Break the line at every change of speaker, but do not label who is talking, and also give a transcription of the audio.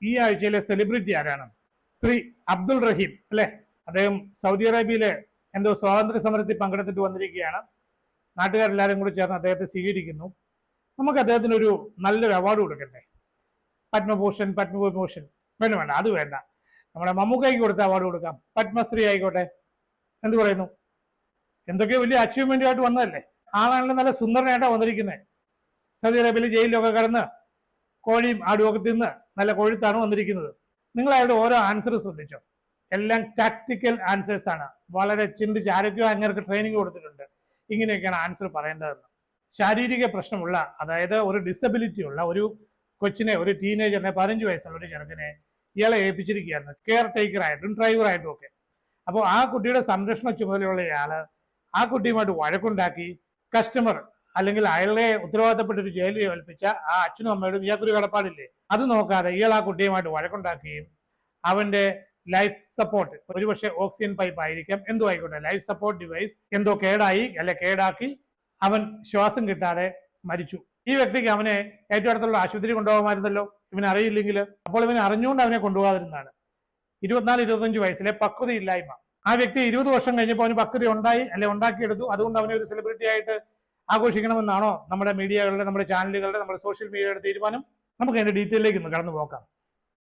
ഈ ആഴ്ചയിലെ സെലിബ്രിറ്റി ആരാണ്? ശ്രീ അബ്ദുൾ റഹീം അല്ലെ. അദ്ദേഹം സൗദി അറേബ്യയിലെ എന്തോ സ്വാതന്ത്ര്യ സമരത്തിൽ പങ്കെടുത്തിട്ട് വന്നിരിക്കുകയാണ്. നാട്ടുകാരെല്ലാവരും കൂടി ചേർന്ന് അദ്ദേഹത്തെ സ്വീകരിക്കുന്നു. നമുക്ക് അദ്ദേഹത്തിന് ഒരു നല്ലൊരു അവാർഡ് കൊടുക്കണ്ടേ? പത്മഭൂഷൺ, പത്മവിഭൂഷൺ വേണ്ട, അത് വേണ്ട. നമ്മുടെ മമ്മൂക്കയ്ക്ക് കൊടുത്ത അവാർഡ് കൊടുക്കാം, പത്മശ്രീ ആയിക്കോട്ടെ. എന്ത് പറയുന്നു? എന്തൊക്കെയോ വലിയ അച്ചീവ്മെന്റുമായിട്ട് വന്നതല്ലേ. ആളാണല്ലോ നല്ല സുന്ദരനായിട്ടാണ് വന്നിരിക്കുന്നത്. സൗദി അറേബ്യയിൽ ജയിലിലൊക്കെ കടന്ന് കോഴിയും ആടുമൊക്കെ തിന്ന് നല്ല കൊഴുത്താണ് വന്നിരിക്കുന്നത്. നിങ്ങൾ അയാളുടെ ഓരോ ആൻസർ ശ്രദ്ധിച്ചോ? എല്ലാം ടാക്ടിക്കൽ ആൻസേഴ്സ് ആണ്. വളരെ ചിന്തിച്ച് ആരൊക്കെയോ അങ്ങേർക്ക് ട്രെയിനിങ് കൊടുത്തിട്ടുണ്ട്, ഇങ്ങനെയൊക്കെയാണ് ആൻസർ പറയേണ്ടതെന്ന്. ശാരീരിക പ്രശ്നമുള്ള, അതായത് ഒരു ഡിസബിലിറ്റി ഉള്ള ഒരു കൊച്ചിനെ, ഒരു ടീനേജറിനെ, 15 വയസ്സുള്ള ഒരു ചെറുക്കനെ ഇയാളെ ഏൽപ്പിച്ചിരിക്കുകയാണ് കെയർ ടേക്കറായിട്ടും ഡ്രൈവറായിട്ടും ഒക്കെ. അപ്പോൾ ആ കുട്ടിയുടെ സംരക്ഷണ ചുമതലയുള്ള ഇയാള് ആ കുട്ടിയുമായിട്ട് വഴക്കുണ്ടാക്കി കസ്റ്റമർ അല്ലെങ്കിൽ അയാളെ ഉത്തരവാദിത്തപ്പെട്ട ഒരു ജയിലിൽ ഏൽപ്പിച്ച ആ അച്ഛനും അമ്മയോടും ഇയാൾക്കൊരു കടപ്പാടില്ലേ, അത് നോക്കാതെ ഇയാൾ ആ കുട്ടിയുമായിട്ട് വഴക്കുണ്ടാക്കുകയും അവന്റെ ലൈഫ് സപ്പോർട്ട്, ഒരുപക്ഷെ ഓക്സിജൻ പൈപ്പ് ആയിരിക്കാം, എന്തോ ആയിക്കോട്ടെ, ലൈഫ് സപ്പോർട്ട് ഡിവൈസ് എന്തോ കേടാക്കി അവൻ ശ്വാസം കിട്ടാതെ മരിച്ചു. ഈ വ്യക്തിക്ക് അവനെ ഏറ്റവും അടുത്തുള്ള ആശുപത്രി കൊണ്ടുപോകാമായിരുന്നല്ലോ, ഇവൻ അറിയില്ലെങ്കിൽ. അപ്പോൾ ഇവൻ അറിഞ്ഞുകൊണ്ട് അവനെ കൊണ്ടുപോകാതിരുന്നതാണ്. 24-25 വയസ്സിലെ പക്വതയില്ലായ്മ. ആ വ്യക്തി 20 വർഷം കഴിഞ്ഞപ്പോൾ അവന് പക്വത ഉണ്ടാക്കിയെടുത്തു. അതുകൊണ്ട് അവനെ ഒരു സെലിബ്രിറ്റി ആയിട്ട് ആഘോഷിക്കണമെന്നാണോ നമ്മുടെ മീഡിയകളുടെ, നമ്മുടെ ചാനലുകളുടെ, നമ്മുടെ സോഷ്യൽ മീഡിയയുടെ തീരുമാനം? നമുക്ക് അതിന്റെ ഡീറ്റെയിലേക്ക് ഒന്ന് കടന്നു പോക്കാം.